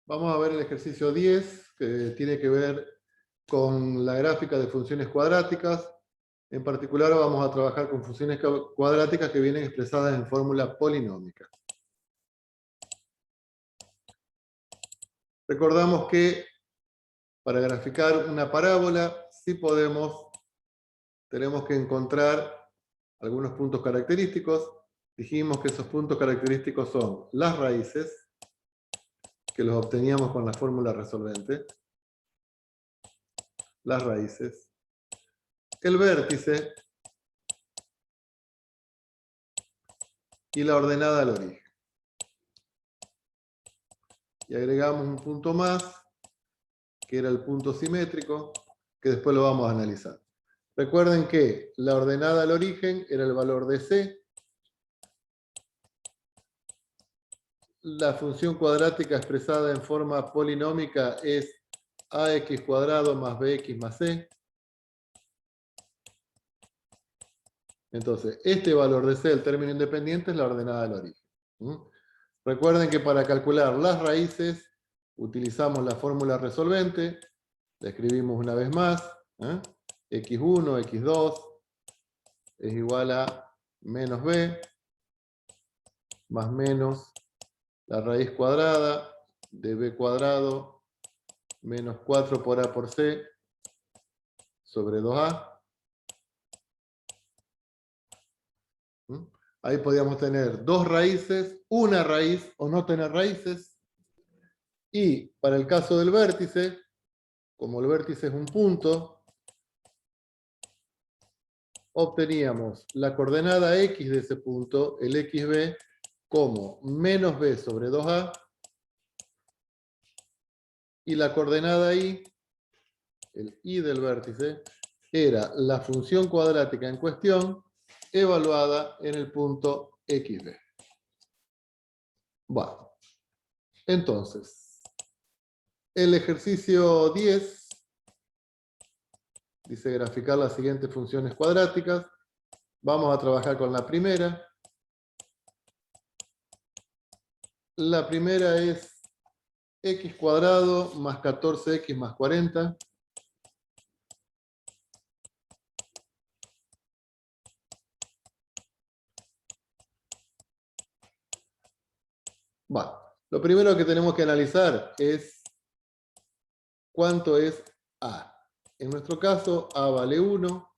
Vamos a ver el ejercicio 10, que tiene que ver con la gráfica de funciones cuadráticas. En particular vamos a trabajar con funciones cuadráticas que vienen expresadas en fórmula polinómica. Recordamos que para graficar una parábola, tenemos que encontrar algunos puntos característicos. Dijimos que esos puntos característicos son las raíces, que los obteníamos con la fórmula resolvente, las raíces, el vértice y la ordenada al origen. Y agregamos un punto más, que era el punto simétrico, que después lo vamos a analizar. Recuerden que la ordenada al origen era el valor de C. La función cuadrática expresada en forma polinómica es ax cuadrado más bx más c. Entonces, este valor de C, el término independiente, es la ordenada al origen. Recuerden que para calcular las raíces utilizamos la fórmula resolvente. La escribimos una vez más. x1, x2 es igual a menos b más menos la raíz cuadrada de b cuadrado menos 4 por a por c sobre 2a. Ahí podríamos tener dos raíces, una raíz o no tener raíces. Y para el caso del vértice, como el vértice es un punto, obteníamos la coordenada x de ese punto, el xb, como menos b sobre 2a, y la coordenada y, el y del vértice, era la función cuadrática en cuestión evaluada en el punto xb. Bueno, entonces, el ejercicio 10 dice graficar las siguientes funciones cuadráticas. Vamos a trabajar con la primera. La primera es x cuadrado más 14x más 40. Bueno, lo primero que tenemos que analizar es cuánto es a. En nuestro caso, a vale 1,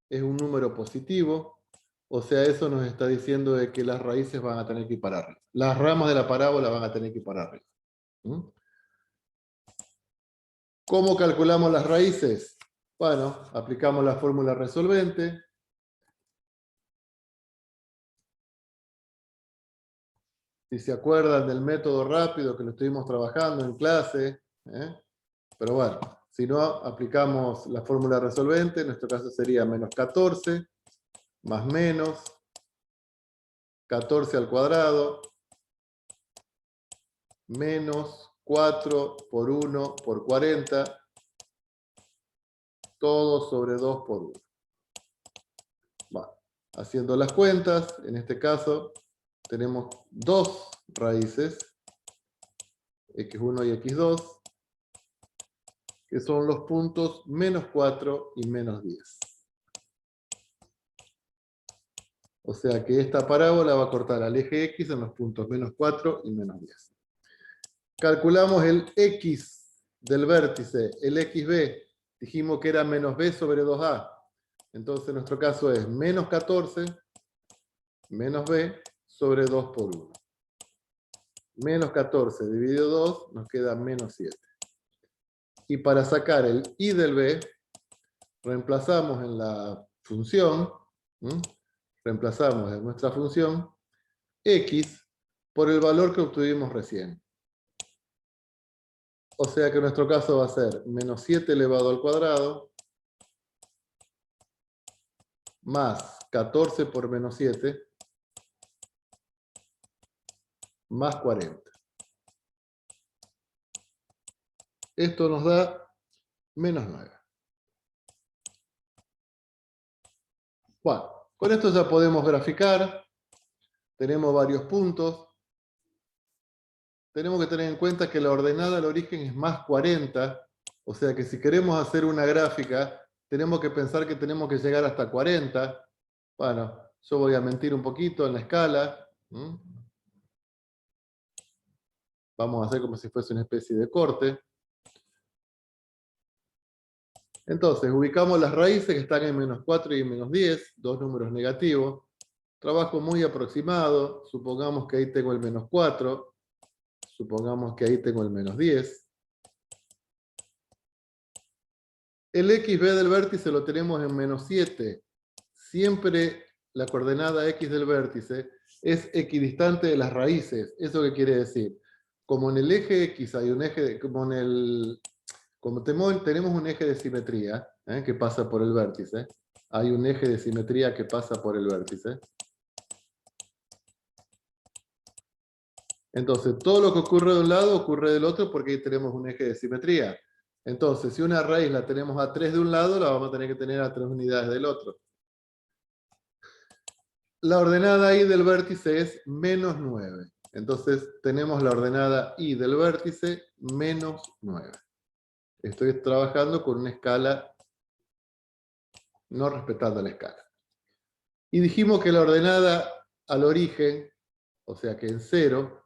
es un número positivo, o sea, eso nos está diciendo de que las raíces van a tener que ir para arriba. Las ramas de la parábola van a tener que ir para arriba. ¿Cómo calculamos las raíces? Bueno, aplicamos la fórmula resolvente. Si se acuerdan del método rápido que lo estuvimos trabajando en clase, pero bueno, si no, aplicamos la fórmula resolvente, en nuestro caso sería menos 14, más menos, 14 al cuadrado, menos 4 por 1 por 40, todo sobre 2 por 1. Bueno, haciendo las cuentas, en este caso tenemos dos raíces, x1 y x2, que son los puntos menos 4 y menos 10. O sea que esta parábola va a cortar al eje X en los puntos menos 4 y menos 10. Calculamos el X del vértice, el XB, dijimos que era menos B sobre 2A. Entonces en nuestro caso es menos 14 menos B sobre 2 por 1. Menos 14 dividido 2 nos queda menos 7. Y para sacar el I del B, reemplazamos en la función, reemplazamos en nuestra función X por el valor que obtuvimos recién. O sea que en nuestro caso va a ser menos 7 elevado al cuadrado más 14 por menos 7 más 40. Esto nos da menos 9. Bueno, con esto ya podemos graficar. Tenemos varios puntos. tenemos que tener en cuenta que la ordenada al origen es más 40, o sea que si queremos hacer una gráfica, tenemos que pensar que tenemos que llegar hasta 40. Bueno, yo voy a mentir un poquito en la escala. Vamos a hacer como si fuese una especie de corte. Entonces, ubicamos las raíces que están en menos 4 y en menos 10, dos números negativos. Trabajo muy aproximado, supongamos que ahí tengo el menos 4, supongamos que ahí tengo el menos 10. El XB del vértice lo tenemos en menos 7. Siempre la coordenada X del vértice es equidistante de las raíces. ¿Eso qué quiere decir? Como en el eje X hay un eje, como tenemos un eje de simetría que pasa por el vértice, hay un eje de simetría que pasa por el vértice. Entonces, todo lo que ocurre de un lado ocurre del otro porque ahí tenemos un eje de simetría. Entonces, si una raíz la tenemos a 3 de un lado, la vamos a tener que tener a 3 unidades del otro. La ordenada I del vértice es menos 9. Entonces, tenemos la ordenada I del vértice menos 9. Estoy trabajando con una escala, no respetando la escala. Y dijimos que la ordenada al origen, o sea que en 0,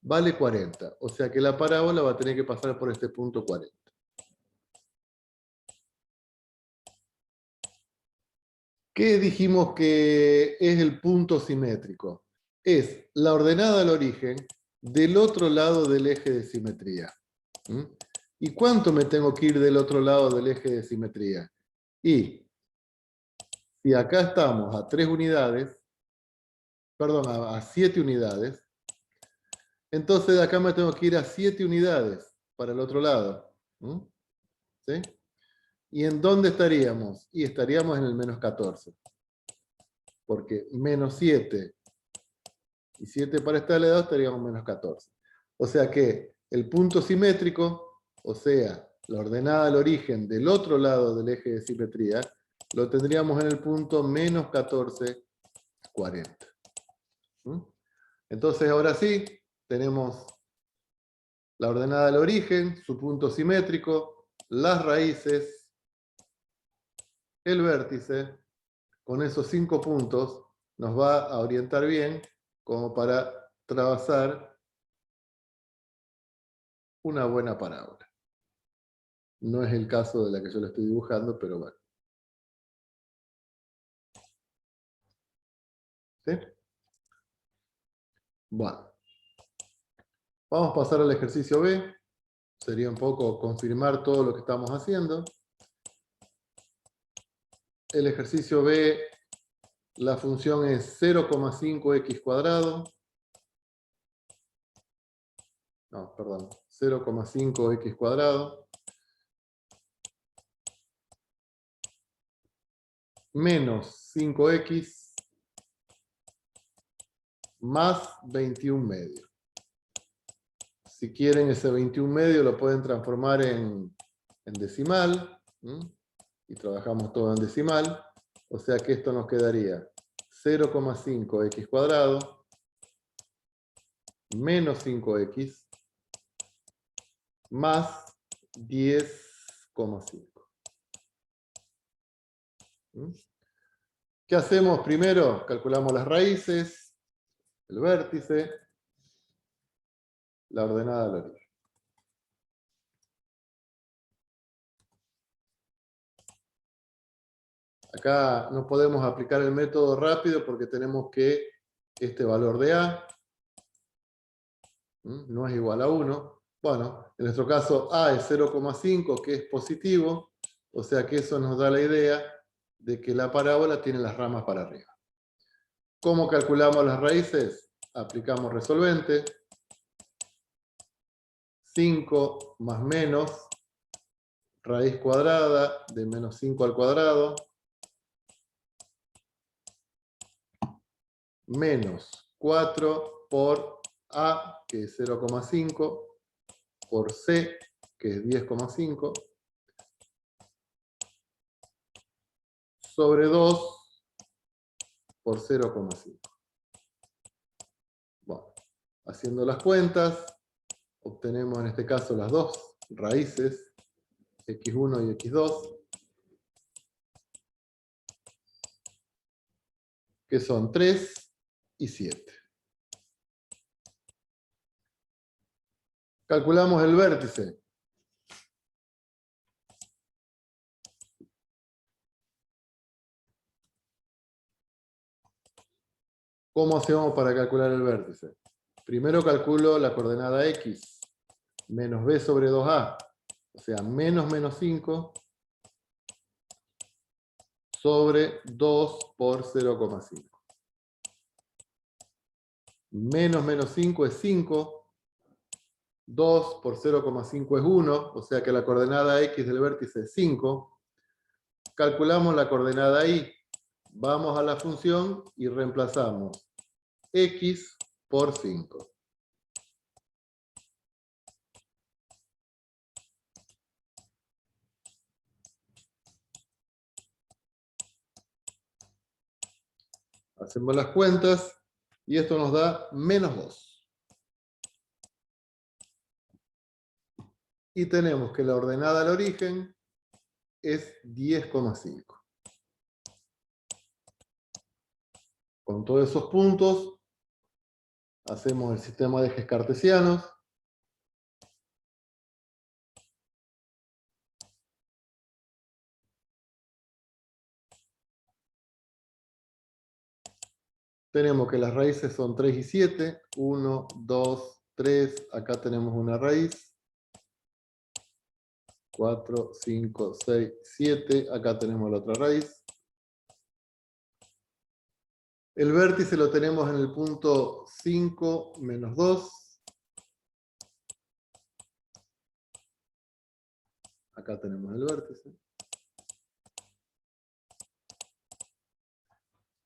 vale 40. O sea que la parábola va a tener que pasar por este punto 40. ¿Qué dijimos que es el punto simétrico? Es la ordenada al origen del otro lado del eje de simetría. ¿Y cuánto me tengo que ir del otro lado del eje de simetría? Y si acá estamos a 3 unidades, perdón, a 7 unidades, entonces de acá me tengo que ir a 7 unidades para el otro lado. ¿Sí? ¿Y en dónde estaríamos? Y estaríamos en el menos 14. Porque menos 7 y 7 para este lado estaríamos menos 14. O sea que el punto simétrico, o sea, la ordenada al origen del otro lado del eje de simetría, lo tendríamos en el punto menos 14, 40. Entonces ahora sí, tenemos la ordenada al origen, su punto simétrico, las raíces, el vértice. Con esos 5 puntos nos va a orientar bien como para trazar una buena parábola. No es el caso de la que yo le estoy dibujando, pero bueno. ¿Sí? Bueno. Vamos a pasar al ejercicio B. Sería un poco confirmar todo lo que estamos haciendo. El ejercicio B, la función es 0,5x cuadrado. No, perdón. 0,5x cuadrado. Menos 5x más 21 medio. Si quieren ese 21 medio lo pueden transformar en decimal. Y trabajamos todo en decimal. O sea que esto nos quedaría 0,5x cuadrado menos 5x más 10,5. ¿Qué hacemos primero? Calculamos las raíces, el vértice, la ordenada al origen. Acá no podemos aplicar el método rápido porque tenemos que este valor de A no es igual a 1. Bueno, en nuestro caso A es 0,5, que es positivo, o sea que eso nos da la idea de que la parábola tiene las ramas para arriba. ¿Cómo calculamos las raíces? Aplicamos resolvente. 5 más menos raíz cuadrada de menos 5 al cuadrado menos 4 por A, que es 0,5, por C, que es 10,5, sobre 2 por 0,5. Bueno, haciendo las cuentas, obtenemos en este caso las dos raíces, x1 y x2, que son 3 y 7. Calculamos el vértice. ¿Cómo hacemos para calcular el vértice? Primero calculo la coordenada x, menos b sobre 2a, o sea, menos 5 sobre 2 por 0,5. Menos 5 es 5, 2 por 0,5 es 1, o sea que la coordenada x del vértice es 5. Calculamos la coordenada y. Vamos a la función y reemplazamos x por 5. Hacemos las cuentas y esto nos da menos 2. Y tenemos que la ordenada al origen es 10,5. Con todos esos puntos hacemos el sistema de ejes cartesianos. Tenemos que las raíces son 3 y 7. 1, 2, 3. Acá tenemos una raíz. 4, 5, 6, 7. Acá tenemos la otra raíz. El vértice lo tenemos en el punto 5 menos 2. Acá tenemos el vértice.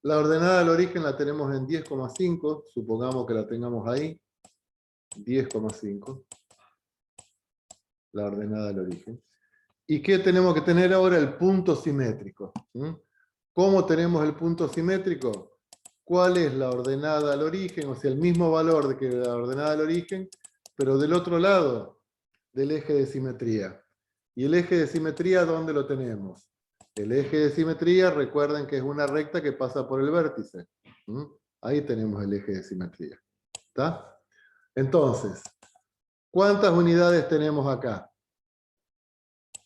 La ordenada al origen la tenemos en 10,5. Supongamos que la tengamos ahí. 10,5. La ordenada al origen. ¿Y qué tenemos que tener ahora? El punto simétrico. ¿Cómo tenemos el punto simétrico? ¿Cuál es la ordenada al origen? O sea, el mismo valor que la ordenada al origen, pero del otro lado del eje de simetría. ¿Y el eje de simetría dónde lo tenemos? El eje de simetría, recuerden que es una recta que pasa por el vértice. Ahí tenemos el eje de simetría. ¿Está? Entonces, ¿cuántas unidades tenemos acá?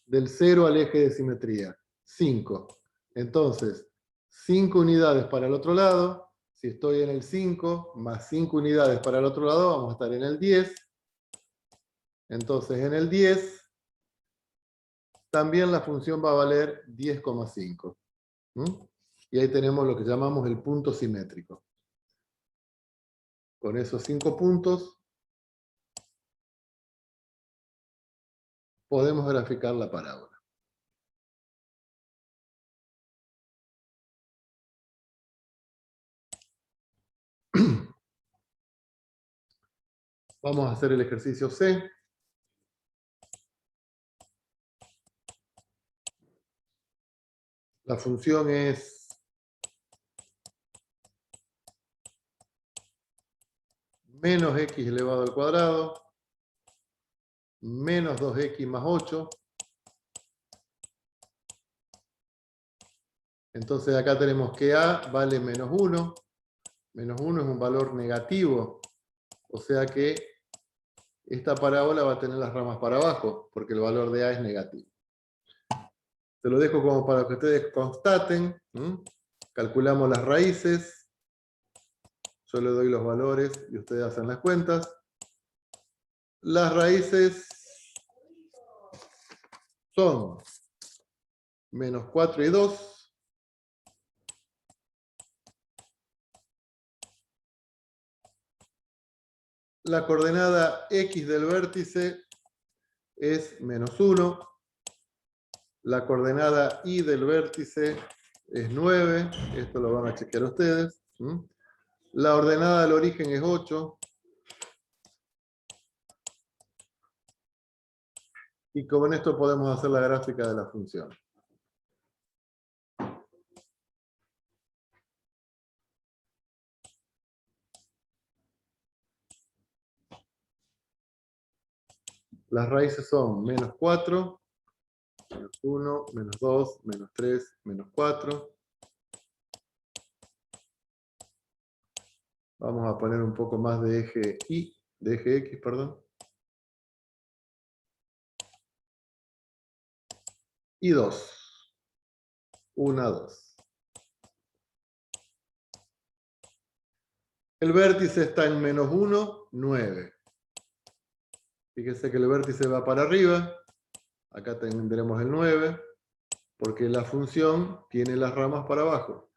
Del 0 al eje de simetría. 5. Entonces, 5 unidades para el otro lado. Si estoy en el 5, más 5 unidades para el otro lado, vamos a estar en el 10. Entonces, en el 10, también la función va a valer 10,5. Y ahí tenemos lo que llamamos el punto simétrico. Con esos 5 puntos, podemos graficar la parábola. Vamos a hacer el ejercicio C. La función es menos x elevado al cuadrado, menos 2x más 8. Entonces acá tenemos que a vale menos 1. Menos 1 es un valor negativo. O sea que esta parábola va a tener las ramas para abajo, porque el valor de a es negativo. Se lo dejo como para que ustedes constaten. Calculamos las raíces. Yo le doy los valores y ustedes hacen las cuentas. Las raíces son menos 4 y 2. La coordenada x del vértice es menos 1. La coordenada y del vértice es 9. Esto lo van a chequear ustedes. La ordenada del origen es 8. Y con esto podemos hacer la gráfica de la función. Las raíces son menos 4, menos 1, menos 2, menos 3, menos 4. Vamos a poner un poco más de eje Y, de eje X, perdón. Y 2. 1, 2. El vértice está en menos 1, 9. Fíjense que el vértice va para arriba. Acá tendremos el 9, porque la función tiene las ramas para abajo.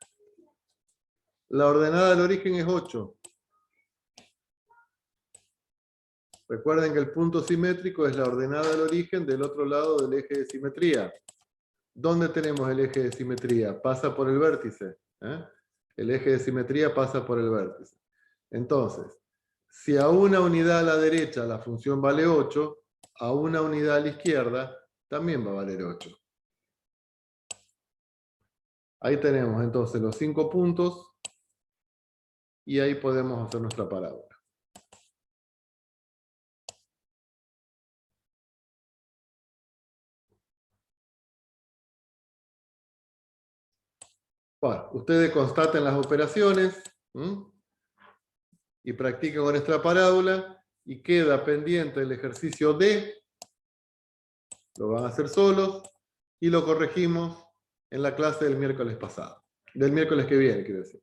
La ordenada del origen es 8. Recuerden que el punto simétrico es la ordenada del origen del otro lado del eje de simetría. ¿Dónde tenemos el eje de simetría? Pasa por el vértice. El eje de simetría pasa por el vértice. Entonces, si a una unidad a la derecha la función vale 8, a una unidad a la izquierda también va a valer 8. Ahí tenemos entonces los 5 puntos y ahí podemos hacer nuestra parábola. Bueno, ustedes constaten las operaciones y practican con nuestra parábola y queda pendiente el ejercicio D. Lo van a hacer solos y lo corregimos en la clase del miércoles pasado. Del miércoles que viene, quiero decir.